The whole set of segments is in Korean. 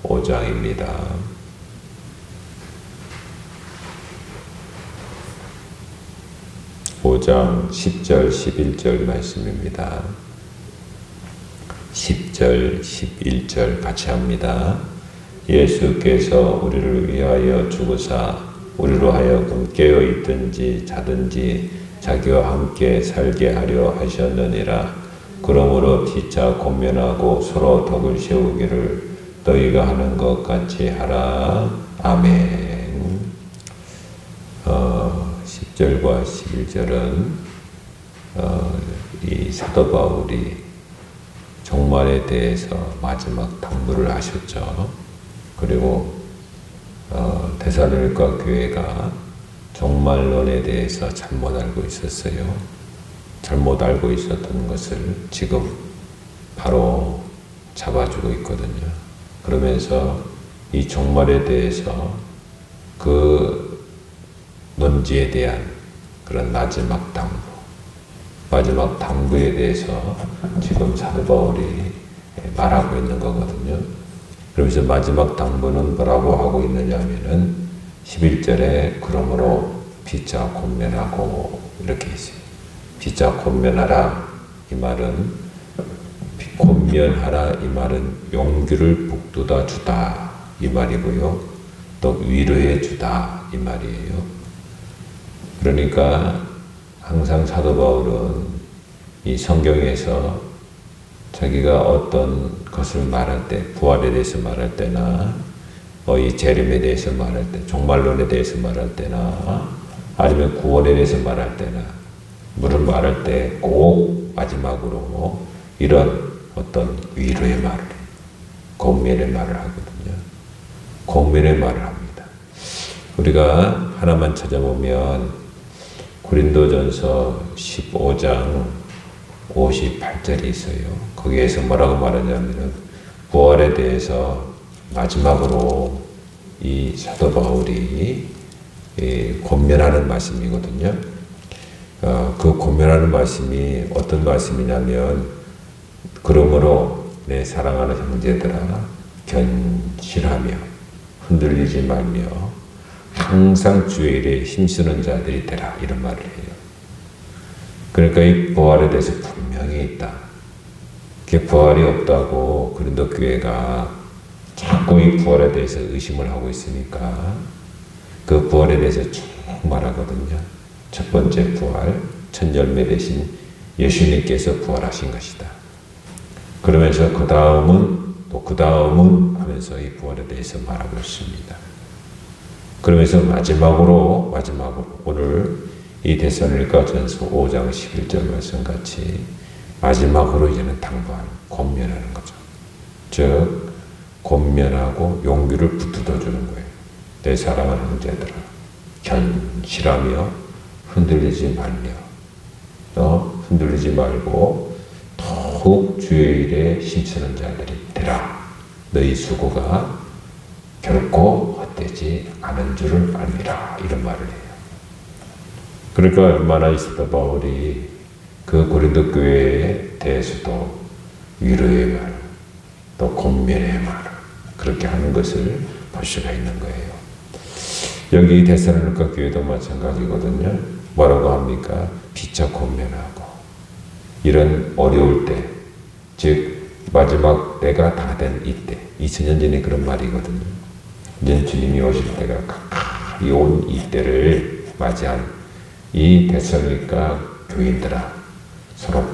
5장입니다. 5장 10절 11절 말씀입니다. 10절 11절 같이 합니다. 예수께서 우리를 위하여 죽으사 우리로 하여금 깨어있든지 자든지 자기와 함께 살게 하려 하셨느니라. 그러므로 피차 권면하고 서로 덕을 세우기를 너희가 하는 것 같이 하라. 아멘. 10절과 11절은 이 사도 바울이 종말에 대해서 마지막 당부를 하셨죠. 그리고 데살로니가 교회가 종말론에 대해서 잘못 알고 있었어요. 잘못 알고 있었던 것을 지금 바로 잡아주고 있거든요. 그러면서 이 종말에 대해서 그 논지에 대한 그런 마지막 당부에 대해서 지금 사도 바울이 말하고 있는 거거든요. 그러면서 마지막 당부는 뭐라고 하고 있느냐 하면은 11절에 그러므로 피차 권면하고 이렇게 있어요. 피차 권면하라 이 말은 권면하라 이 말은 용기를 북돋아 주다 이 말이고요. 또 위로해 주다 이 말이에요. 그러니까 항상 사도 바울은 이 성경에서 자기가 어떤 것을 말할 때, 부활에 대해서 말할 때나 이 재림에 대해서 말할 때, 종말론에 대해서 말할 때나 아니면 구원에 대해서 말할 때나 뭐를 말할 때 꼭 마지막으로 이런 어떤 위로의 말을 해요. 권면의 말을 하거든요. 권면의 말을 합니다. 우리가 하나만 찾아보면 고린도전서 15장 58절이 있어요. 거기에서 뭐라고 말하냐면은 부활에 대해서 마지막으로 이 사도 바울이 권면하는 말씀이거든요. 그 권면하는 말씀이 어떤 말씀이냐면 그러므로 내 사랑하는 형제들아 견실하며 흔들리지 말며 항상 주의 일에 힘쓰는 자들이 되라 이런 말을 해요. 그러니까 이 부활에 대해서 분명히 있다. 그게 부활이 없다고 고린도 교회가 자꾸 이 부활에 대해서 의심을 하고 있으니까 그 부활에 대해서 쭉 말하거든요. 첫 번째 부활, 첫 열매 대신 예수님께서 부활하신 것이다. 그러면서 그 다음은 하면서 이 부활에 대해서 말하고 있습니다. 그러면서 마지막으로 오늘 이 데살로니가전서 5장 11절 말씀같이 마지막으로 이제는 당부하는, 권면하는 거죠. 즉 권면하고 용기를 붙들어주는 거예요. 내 사랑하는 형제들아 견실하며 흔들리지 말고 더욱 주의 일에 힘쓰는 자들이 되라. 너희 수고가 결코 헛되지 않은 줄을 알미라 이런 말을 해요. 그러니까 얼마나 사도 바울이 그 고린도 교회에 대해서도 위로의 말, 또 권면의 말 그렇게 하는 것을 볼 수가 있는 거예요. 여기 데살로니가 교회도 마찬가지거든요. 뭐라고 합니까? 피차 권면하고 이런 어려울 때, 즉 마지막 때가 다 된 이때, 2000년 전에 그런 말이거든요. 이제 주님이 오실 때가 가까이 온 이때를 맞이한 이 데살로니가 교인들아 서로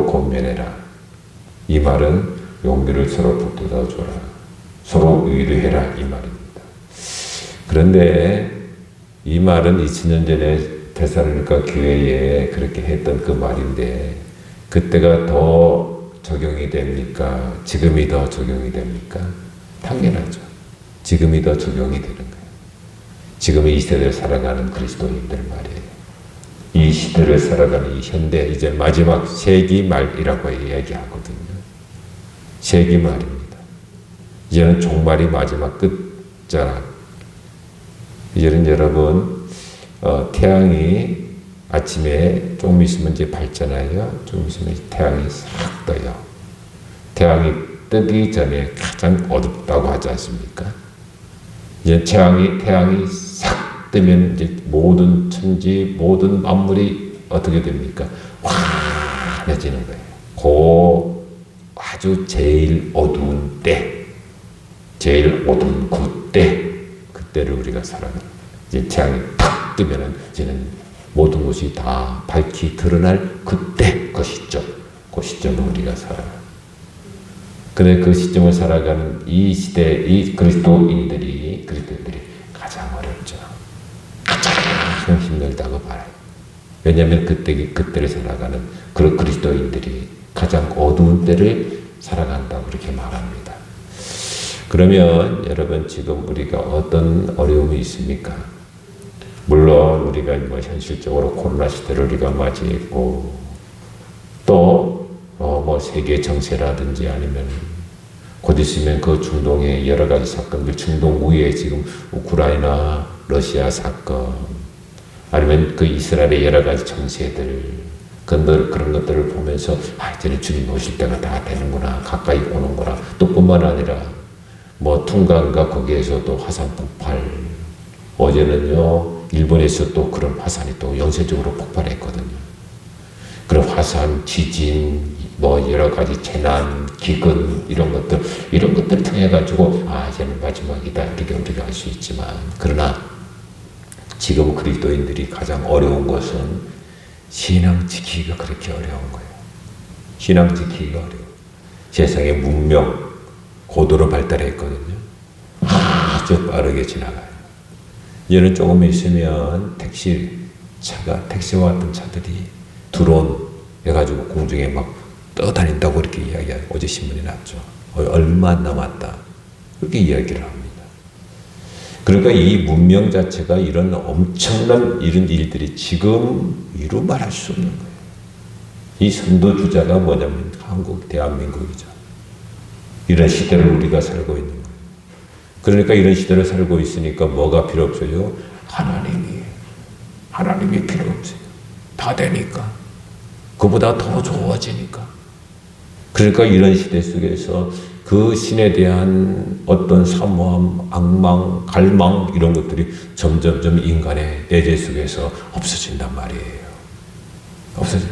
권면해라. 이 말은 용기를 서로 북돋아줘라. 서로 위로해라 이 말입니다. 그런데 이 말은 2000년 전에 데살로니가 교회에 그렇게 했던 그 말인데 그때가 더 적용이 됩니까? 지금이 더 적용이 됩니까? 당연하죠. 지금이 더 적용이 되는 거예요. 지금 이 시대를 살아가는 그리스도인들 말이에요. 이 시대를 살아가는 이 현대 이제 마지막 세기 말이라고 이야기하거든요. 세기 말입니다. 이제는 종말이 마지막 끝자락. 이제는 여러분 태양이 아침에 조금 있으면 이제 밝잖아요. 좀 있으면 태양이 싹 떠요. 태양이 뜨기 전에 가장 어둡다고 하지 않습니까? 이제 태양이 싹 뜨면 이제 모든 천지, 모든 만물이 어떻게 됩니까? 환해지는 거예요. 그 아주 제일 어두운 때, 제일 어두운 그때를 우리가 살아가는. 이제 태양이 탁 뜨면은 이제는 모든 것이 다 밝히 드러날 그때, 그 시점을 우리가 살아가는. 근데 그 시점을 살아가는 이 시대, 이 그리스도인들이 가장 어렵죠. 가장 힘들다고 말해요. 왜냐하면 그때를 살아가는 그런 그리스도인들이 가장 어두운 때를 살아간다고 그렇게 말합니다. 그러면 여러분 지금 우리가 어떤 어려움이 있습니까? 물론 우리가 뭐 현실적으로 코로나 시대를 우리가 맞이했고 또 뭐 세계 정세라든지 아니면 곧 있으면 그 중동의 여러 가지 사건들, 중동 위에 지금 우크라이나, 러시아 사건, 아니면 그 이스라엘의 여러 가지 정세들, 그런 것들을 보면서 이제는 주님 오실 때가 다 되는구나, 가까이 오는구나. 또 뿐만 아니라 뭐 퉁강과 거기에서 또 화산 폭발, 어제는요 일본에서 또 그런 화산이 또 연쇄적으로 폭발했거든요. 그런 화산, 지진, 뭐 여러 가지 재난, 기근 이런 것들 통해 가지고 이제는 마지막이다 이렇게 우리가 알 수 있지만, 그러나 지금 그리스도인들이 가장 어려운 것은 신앙 지키기가 그렇게 어려운 거예요. 신앙 지키기가 어려워. 세상의 문명 고도로 발달했거든요. 아주 빠르게 지나가요. 이제는 조금 있으면 택시와 같은 차들이 드론 해가지고 공중에 막 떠다닌다고 이렇게 이야기하고, 어제 신문이 났죠. 얼마 안 남았다 그렇게 이야기를 합니다. 그러니까 이 문명 자체가 이런 엄청난 이런 일들이 지금 이루 말할 수 없는 거예요. 이 선도주자가 뭐냐면 대한민국이죠. 이런 시대를 우리가 살고 있는 거예요. 그러니까 이런 시대를 살고 있으니까 뭐가 필요 없어요? 하나님이 필요 없어요. 다 되니까. 그보다 더 좋아지니까. 그러니까 이런 시대 속에서 그 신에 대한 어떤 사모함, 악망, 갈망 이런 것들이 점점점 인간의 내재 속에서 없어진단 말이에요.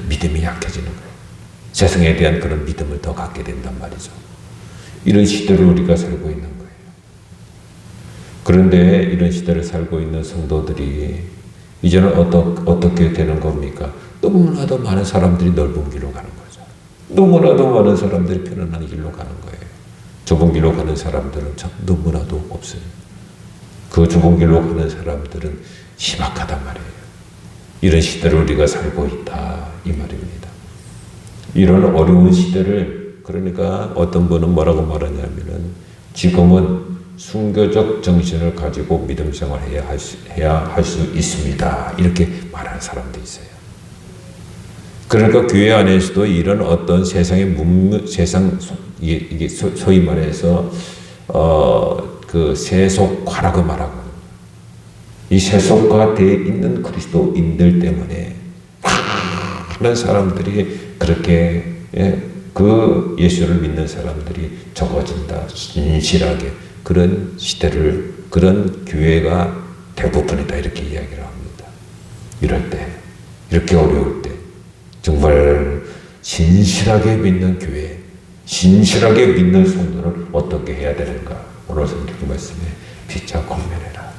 믿음이 약해지는 거예요. 세상에 대한 그런 믿음을 더 갖게 된단 말이죠. 이런 시대를 우리가 살고 있는 거예요. 그런데 이런 시대를 살고 있는 성도들이 이제는 어떻게 되는 겁니까? 너무나도 많은 사람들이 넓은 길로 가는 거죠. 너무나도 많은 사람들이 편안한 길로 가는 거예요. 좁은 길로 가는 사람들은 참 너무나도 없어요. 그 좁은 길로 가는 사람들은 희박하단 말이에요. 이런 시대를 우리가 살고 있다 이 말입니다. 이런 어려운 시대를, 그러니까 어떤 분은 뭐라고 말하냐면은 지금은 순교적 정신을 가지고 믿음 생활해야 할 수 있습니다. 이렇게 말하는 사람도 있어요. 그러니까 교회 안에서도 이런 어떤 이게 소위 말해서 그 세속화라고 말하고, 이 세속화되어 있는 그리스도인들 때문에 많은 사람들이 그렇게 그 예수를 믿는 사람들이 적어진다. 진실하게 그런 시대를, 그런 교회가 대부분이다 이렇게 이야기를 합니다. 이럴 때, 이렇게 어려울 때 정말 진실하게 믿는 교회, 진실하게 믿는 성도는 어떻게 해야 되는가? 오늘 성경 말씀에 피차 권면해라.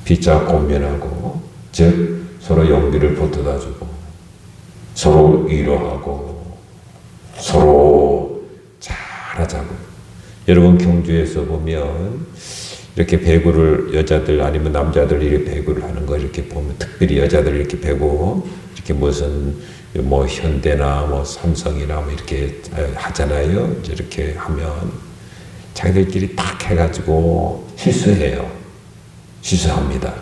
피차 권면하고, 즉 서로 용기를 보태다주고, 서로 위로하고, 서로 잘하자고. 여러분 경주에서 보면 이렇게 배구를 여자들 아니면 남자들 이렇게 배구를 하는 거 이렇게 보면, 특별히 여자들 이렇게 배구 이렇게 무슨 뭐 현대나 뭐 삼성이나 뭐 이렇게 하잖아요. 이제 이렇게 하면 자기들끼리 딱 해가지고 실수합니다.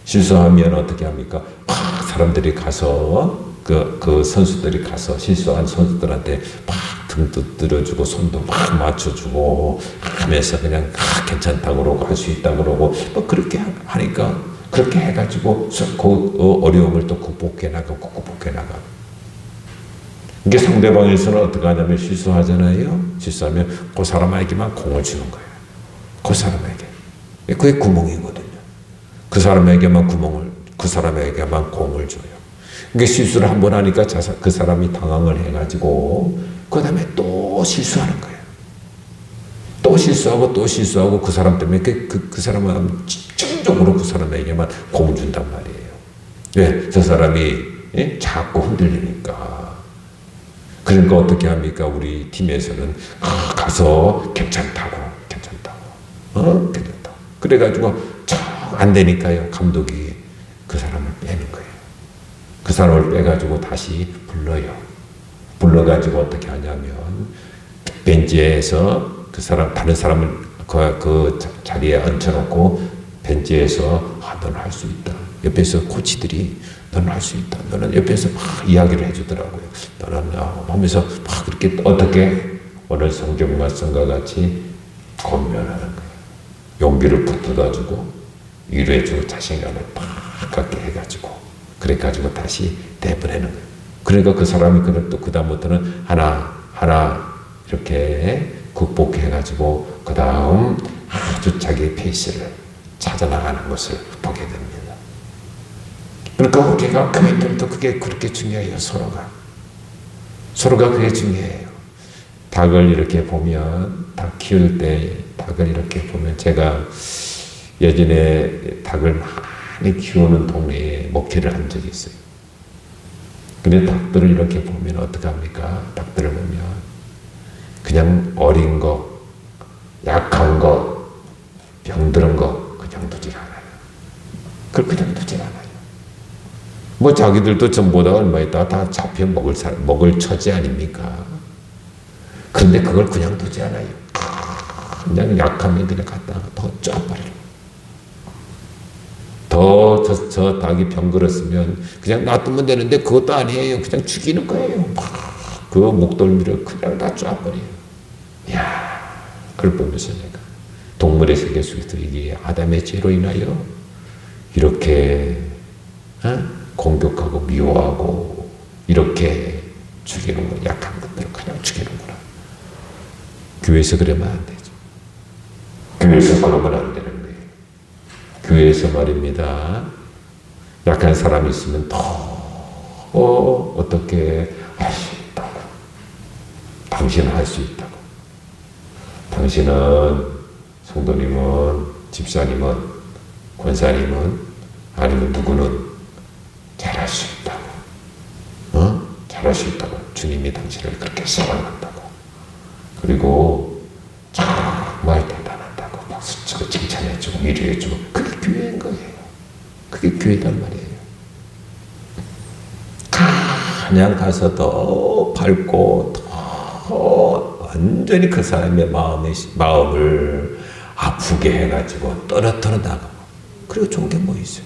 실수하면 어떻게 합니까? 막 사람들이 가서 그 선수들이 가서 실수한 선수들한테 막 등 두드려주고 손도 막 맞춰주고 하면서 그냥 괜찮다고 그러고 할 수 있다고 그러고 뭐 그렇게 하니까, 그렇게 해가지고 그 어려움을 또 극복해 나가고. 이게 상대방에서는 어떻게 하냐면 실수하잖아요. 실수하면 그 사람에게만 공을 주는 거예요. 그 사람에게. 그게 구멍이거든요. 그 사람에게만 공을 줘요. 그게 실수를 한 번 하니까 그 사람이 당황을 해가지고 그 다음에 또 실수하는 거예요. 또 실수하고 그 사람 때문에 그 사람은 집중적으로 그 사람에게만 공을 준단 말이에요. 왜? 저 사람이 자꾸 흔들리니까. 그러니까 어떻게 합니까? 우리 팀에서는 가서 괜찮다고. 그래가지고 안 되니까요. 감독이 그 사람을 빼는 거예요. 그 사람을 빼가지고 다시 불러요. 불러가지고 어떻게 하냐면 벤치에서 다른 사람을 그 자리에 얹혀놓고 벤치에서 너는 할 수 있다. 옆에서 코치들이 너는 할 수 있다. 너는 옆에서 막 이야기를 해주더라고요. 너는 하면서 막 그렇게 어떻게 오늘 성경 말씀과 같이 권면하는 거예요. 용기를 붙어가지고 위로해주고 자신감을 팍 갖게 해가지고 그래가지고 다시 내보내는 거예요. 그러니까 그 사람이 또 그다음부터는 하나 이렇게 극복해가지고 그 다음 아주 자기의 페이스를 찾아나가는 것을 보게 됩니다. 그러니까 우리가 교인들도 그게 그렇게 중요해요. 서로가 그게 중요해요. 닭을 이렇게 보면 닭 키울 때 닭을 이렇게 보면 제가 예전에 닭을 많이 키우는 동네에 목회를 한 적이 있어요. 근데 닭들을 이렇게 보면 어떻게 합니까? 닭들을 보면 그냥 어린 거, 약한 거, 병들은 거 그냥 두질 않아요. 그걸 그냥 두질 않아요. 뭐 자기들도 전보다 얼마 있다가 다 잡혀 먹을 처지 아닙니까? 그런데 그걸 그냥 두지 않아요. 그냥 약하면 그냥 갖다가 더 쪄버려요. 저 닭이 병 걸었으면 그냥 놔두면 되는데 그것도 아니에요. 그냥 죽이는 거예요. 그 목덜미를 그냥 다 쪄버려요. 이야, 그걸 보면서 내가 동물의 세계 속에서 이게 아담의 죄로 인하여 이렇게 공격하고 미워하고 이렇게 죽이는 거, 약한 것들을 그냥 죽이는구나. 교회에서 그러면 안 되죠. 교회에서 그러면 안 되는 거예요. 교회에서 말입니다. 약한 사람이 있으면 더 어떻게 할 수 있다고. 당신은 할 수 있다고. 당신은 성도님은 집사님은 권사님은 아니면 누구는 잘할 수 있다고. 잘할 수 있다고. 주님이 당신을 그렇게 사랑한다고. 그리고 정말 대단하다고 박수치고 칭찬해주고 위로해주고 그게 교회인 거예요. 그게 교회단 말이에요. 그냥 가서 더 밝고 더 완전히 그 사람의 마음을 아프게 해가지고 떨어뜨려 나가고 그리고 좋은 게 뭐 있어요?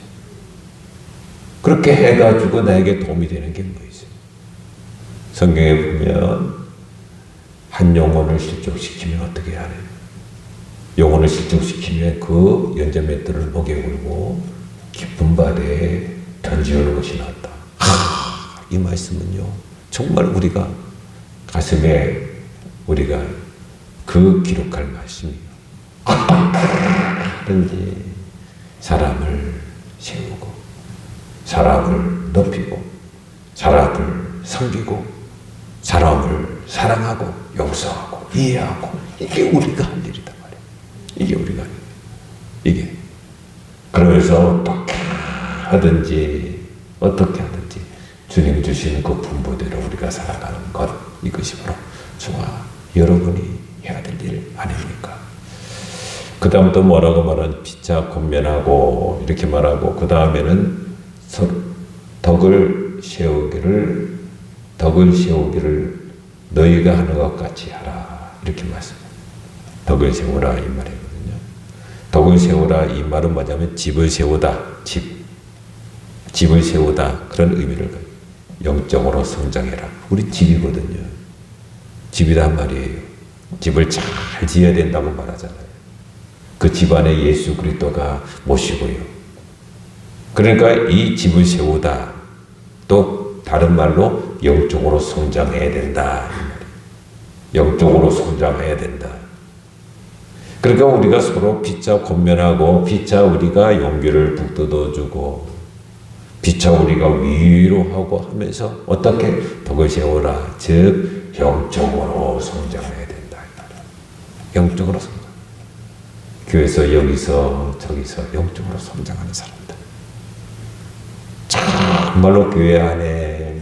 그렇게 해가지고 나에게 도움이 되는 게 뭐 있어요? 성경에 보면 한 영혼을 실족시키면 어떻게 해야 해요? 영혼을 실족시키면 그 연자맷돌을 목에 걸고 깊은 바다에 던지는 것이 낫다. 이 말씀은요, 정말 우리가 가슴에 우리가 그 기록할 말씀이에요. 어떻게든지 사람을 세우고, 사람을 높이고, 사람을 섬기고, 사람을 사랑하고, 용서하고, 이해하고, 이게 우리가 할 일이단 말이에요. 이게 우리가 할 일. 이게. 그러면서 어떻게 하든지 주님 주시는 그 분보대로 우리가 살아가는 것, 이것이 바로 저와 여러분이 해야 될 일 아닙니까? 그 다음부터 뭐라고 말하는 피차 권면하고 이렇게 말하고 그 다음에는 덕을 세우기를 너희가 하는 것 같이 하라 이렇게 말씀합니다. 덕을 세우라 이 말이거든요. 덕을 세우라 이 말은 뭐냐면 집을 세우다, 집을 세우다 그런 의미를 가지고 영적으로 성장해라. 우리 집이거든요. 집이란 말이에요. 집을 잘 지어야 된다고 말하잖아요. 그 집안에 예수 그리스도가 모시고요. 그러니까 이 집을 세우다 또 다른 말로 영적으로 성장해야 된다. 영적으로 성장해야 된다. 그러니까 우리가 서로 피차 권면하고, 피차 우리가 용기를 북돋워주고, 피차 우리가 위로하고 하면서 어떻게 덕을 세우라. 즉 영적으로 성장해야 된다. 영적으로 성장. 교회에서 여기서 저기서 영적으로 성장하는 사람들. 정말로 교회 안에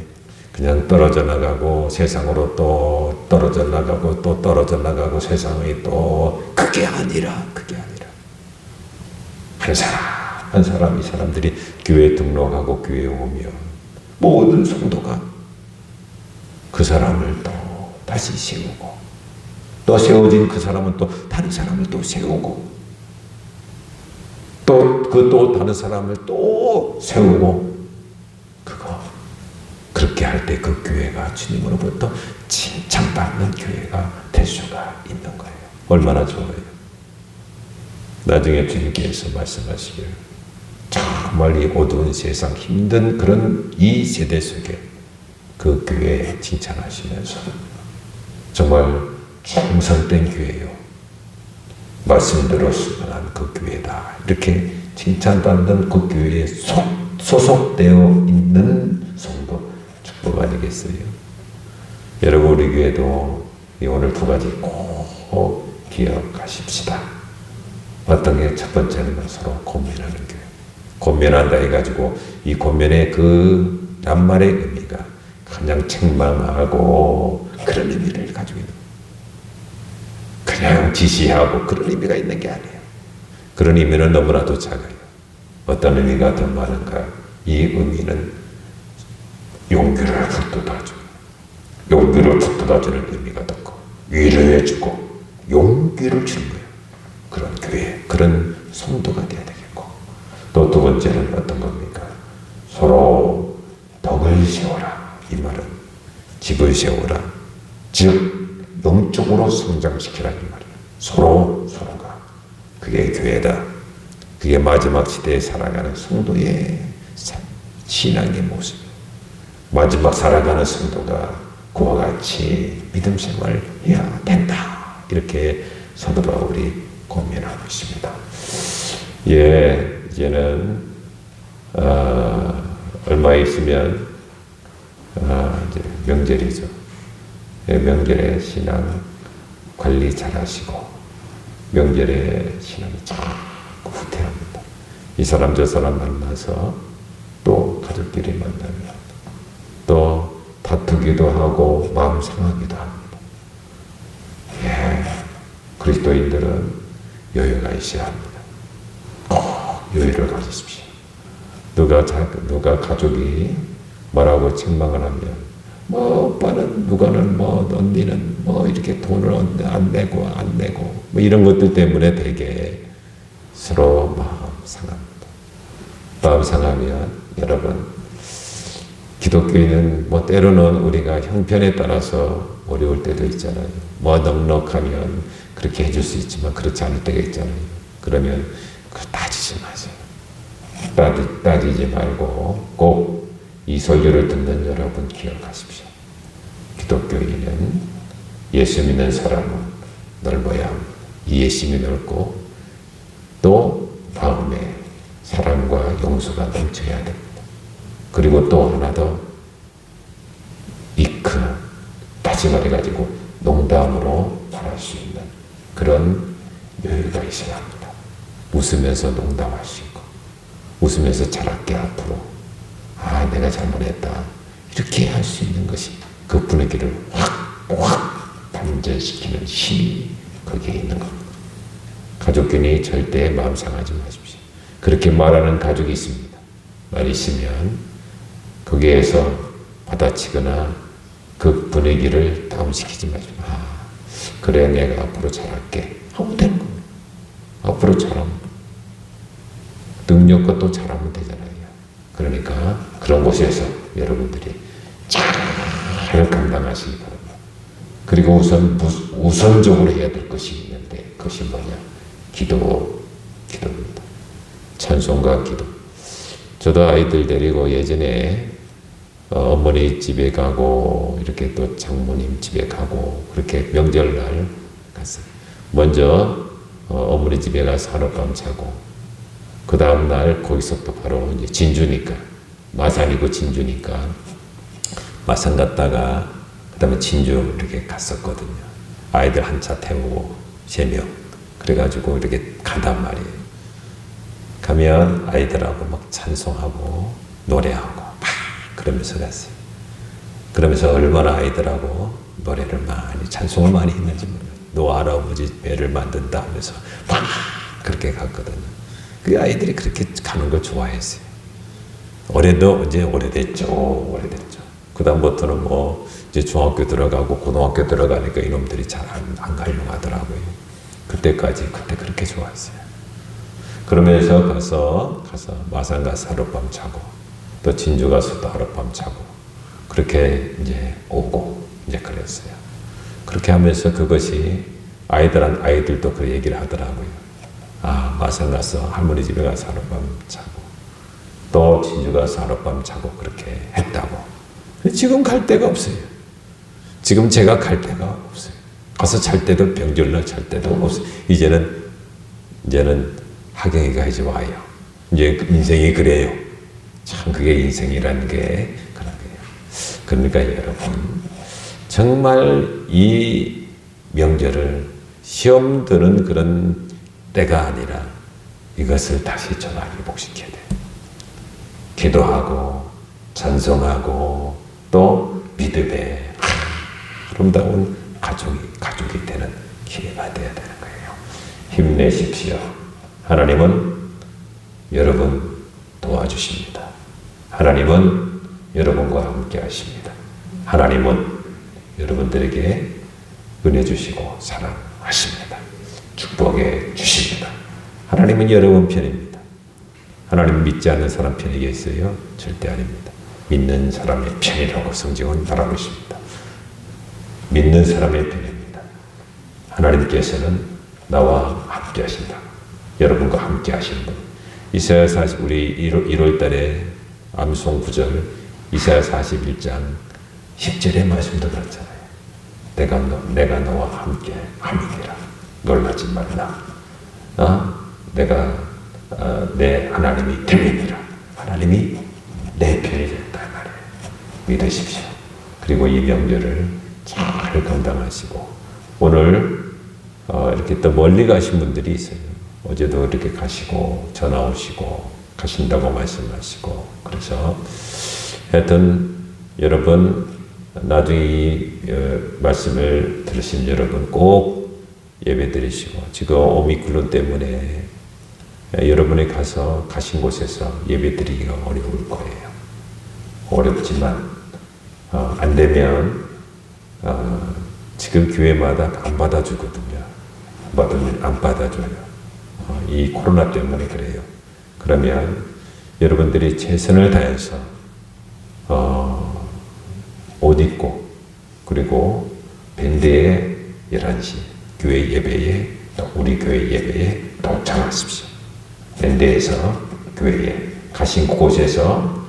그냥 떨어져 나가고 세상으로 또 떨어져 나가고 또 떨어져 나가고 세상에 또 그게 아니라 한 사람 이 사람들이 교회 등록하고 교회에 오면 모든 성도가 그 사람을 또 다시 세우고 또 세워진 그 사람은 또 다른 사람을 또 세우고 또 다른 사람을 또 세우고 그렇게 할 때 그 교회가 주님으로부터 칭찬받는 교회가 될 수가 있는 거예요. 얼마나 좋아요. 나중에 주님께서 말씀하시길 정말 이 어두운 세상 힘든 그런 이 세대 속에 그 교회에 칭찬하시면서 정말 충성된 교회요. 말씀대로 순응한 그 교회다. 이렇게 칭찬받는 그 교회에 소속되어 있는 성도 축복 아니겠어요? 여러분 우리 교회도 오늘 두 가지 꼭 기억하십시다. 어떤 게 첫 번째는 서로 권면하는 교회. 권면한다 해가지고 이 권면의 그 낱말의 의미가 그냥 책망하고 그런 의미를 가지고 있는 그냥 지시하고 그런 의미가 있는 게 아니에요. 그런 의미는 너무나도 작아요. 어떤 의미가 더 많은가? 이 의미는 용기를 북돋아주는 의미가 더 커. 위로해주고 용기를 주는 거예요. 그런 교회, 그런 성도가 되어야 되겠고, 또 두 번째는 어떤 겁니까? 서로 덕을 세워라. 이 말은 집을 세워라. 즉 영적으로 성장시키라 이 말이에요. 서로가 그게 교회다. 그게 마지막 시대에 살아가는 성도의 신앙의 모습. 마지막 살아가는 성도가 그와 같이 믿음 생활을 해야 된다. 이렇게 사도 바울이 권면하고 있습니다. 이제는 얼마 있으면 이제 명절이죠. 명절에 신앙 관리 잘하시고 명절에 신앙이 자꾸 후퇴합니다. 이 사람 저 사람 만나서 또 가족끼리 만나면 또 다투기도 하고 마음 상하기도 합니다. 그리스도인들은 여유가 있어야 합니다. 꼭 여유를 가지십시오. 누가 가족이 뭐라고 책망을 하면 오빠는 누가는 언니는 이렇게 돈을 안 내고 이런 것들 때문에 되게 서로 마음 상합니다. 마음 상하면 여러분 기독교인은 때로는 우리가 형편에 따라서 어려울 때도 있잖아요. 넉넉하면 그렇게 해줄 수 있지만 그렇지 않을 때가 있잖아요. 그러면 따지지 마세요. 따지지 말고 꼭 이 설교를 듣는 여러분 기억하십시오. 기독교인은 예수 믿는 사람은 넓어야 합니다. 이해심이 넓고 또 마음에 사랑과 용서가 넘쳐야 됩니다. 그리고 또 하나 더 다시 말해가지고 농담으로 말할 수 있는 그런 여유가 있어야 합니다. 웃으면서 농담할 수 있고 웃으면서 잘할게 앞으로 내가 잘못했다 이렇게 할 수 있는 것이 그 분위기를 확 반전시키는 힘이 거기에 있는 겁니다. 가족끼리 절대 마음 상하지 마십시오. 그렇게 말하는 가족이 있습니다. 말 있으면 거기에서 받아치거나 그 분위기를 다운시키지 마십시오. 그래 내가 앞으로 잘할게 하면 되는 겁니다. 앞으로 잘하면 능력과 또 잘하면 되잖아요. 그러니까 그런 곳에서 여러분들이 잘 감당하시기 바랍니다. 그리고 우선적으로 해야 될 것이 있는데 그것이 뭐냐? 기도입니다. 찬송과 기도. 저도 아이들 데리고 예전에 어머니 집에 가고 이렇게 또 장모님 집에 가고 그렇게 명절날 갔어요. 먼저 어머니 집에 가서 하룻밤 자고 그 다음날 거기서 또 바로 이제 진주니까 마산이고 진주니까 마산 갔다가 그 다음에 진주 이렇게 갔었거든요. 아이들 한 차 태우고 3명 그래가지고 이렇게 간단 말이에요. 가면 아이들하고 막 찬송하고 노래하고 막 그러면서 갔어요. 그러면서 얼마나 아이들하고 노래를 많이 찬송을 많이 했는지 모르겠어요. 너 할아버지 배를 만든다 하면서 막 그렇게 갔거든요. 그 아이들이 그렇게 가는 걸 좋아했어요. 올해도 이제 오래됐죠. 그 다음부터는 뭐 이제 중학교 들어가고 고등학교 들어가니까 이놈들이 잘 안 가려고 하더라고요. 그때 그렇게 좋아했어요. 그러면서 가서 마산 가서 하룻밤 자고 또 진주 가서 또 하룻밤 자고 그렇게 이제 오고 이제 그랬어요. 그렇게 하면서 그것이 아이들도 그 얘기를 하더라고요. 아, 마산 가서 할머니 집에 가서 하룻밤 자고 또 진주 가서 하룻밤 자고 그렇게 했다고. 지금 갈 데가 없어요. 지금 제가 갈 데가 없어요. 가서 잘 때도 명절날 잘 때도 없어요. 이제는 하경이가 이제 와요. 이제 인생이 그래요. 참 그게 인생이라는 게 그런 거예요. 그러니까 여러분 정말 이 명절을 시험 드는 그런 때가 아니라 이것을 다시 전화기복시켜야 돼요. 기도하고 찬송하고 또 믿음의 아름다운 가족이 되는 기회가 되어야 되는 거예요. 힘내십시오. 하나님은 여러분 도와주십니다. 하나님은 여러분과 함께 하십니다. 하나님은 여러분들에게 은혜 주시고 사랑하십니다. 축복해 주십니다. 하나님은 여러분 편입니다. 하나님 믿지 않는 사람 편이겠어요? 절대 아닙니다. 믿는 사람의 편이라고 성경은 말하고 있습니다. 믿는 사람의 편입니다. 하나님께서는 나와 함께 하신다. 여러분과 함께 하시는 분. 이사야 40, 우리 1월 달에 암송 9절 이사야 41장 10절의 말씀도 그렇잖아요. 내가 너와 함께 함이니라. 놀라지 말라. 내가 내 하나님이 되리니라. 하나님이 내 편이 됐다 말이에요. 믿으십시오. 그리고 이 명절을 잘 감당하시고 오늘 이렇게 또 멀리 가신 분들이 있어요. 어제도 이렇게 가시고 전화 오시고 가신다고 말씀하시고 그래서 하여튼 여러분 나중에 이 말씀을 들으신 여러분 꼭 예배 드리시고 지금 오미크론 때문에 여러분이 가신 곳에서 예배 드리기가 어려울 거예요. 어렵지만 안 되면 지금 교회마다 안 받아주거든요. 안 받아줘요. 이 코로나 때문에 그래요. 그러면 여러분들이 최선을 다해서 옷 입고 그리고 밴드에 11시 교회 예배에 우리 교회 예배에 동참하십시오. 밴드에서 교회에 가신 그곳에서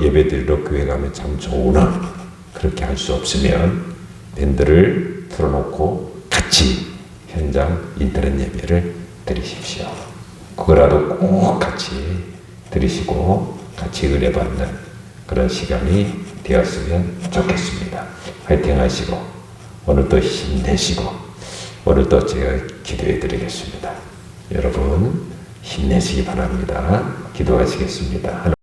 예배 드리러 교회 가면 참 좋으나 그렇게 할 수 없으면 밴드를 틀어놓고 같이 현장 인터넷 예배를 드리십시오. 그거라도 꼭 같이 드리시고 같이 의뢰받는 그런 시간이 되었으면 좋겠습니다. 화이팅 하시고 오늘도 힘내시고 오늘도 제가 기도해 드리겠습니다. 여러분 힘내시기 바랍니다. 기도하시겠습니다.